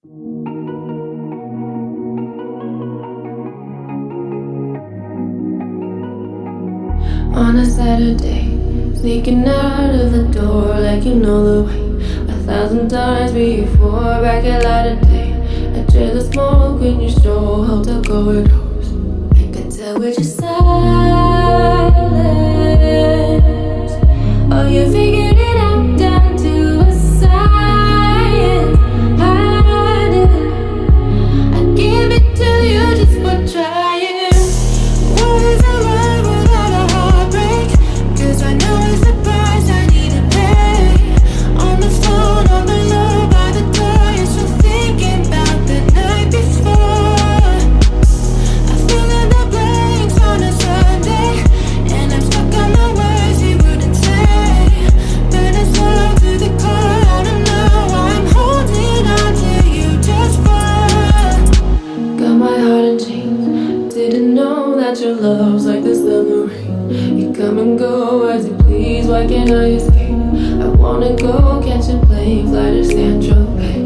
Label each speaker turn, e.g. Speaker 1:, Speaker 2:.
Speaker 1: On a Saturday, sneaking out of the door like you know the way. 1,000 times before, back at light of day. I trail the smoke when you show hotel corridors. I could tell with your silence. Oh, you figured it out down to a science. I'd give it to you just for trying. What is a love without a heartbreak? 'Cause I know it's the price I need to pay. On the phone, on the low, by the door, you're still thinking about the night before. I fill in the blanks on a Sunday, and I'm stuck on the words he wouldn't say. Burning slow to the core, I don't know why I'm holding on to you just for. Got my heart in chains, didn't know that your love's like the submarine. You come and go as you please, why can't I escape? I wanna go catch a plane, fly to Central Bay.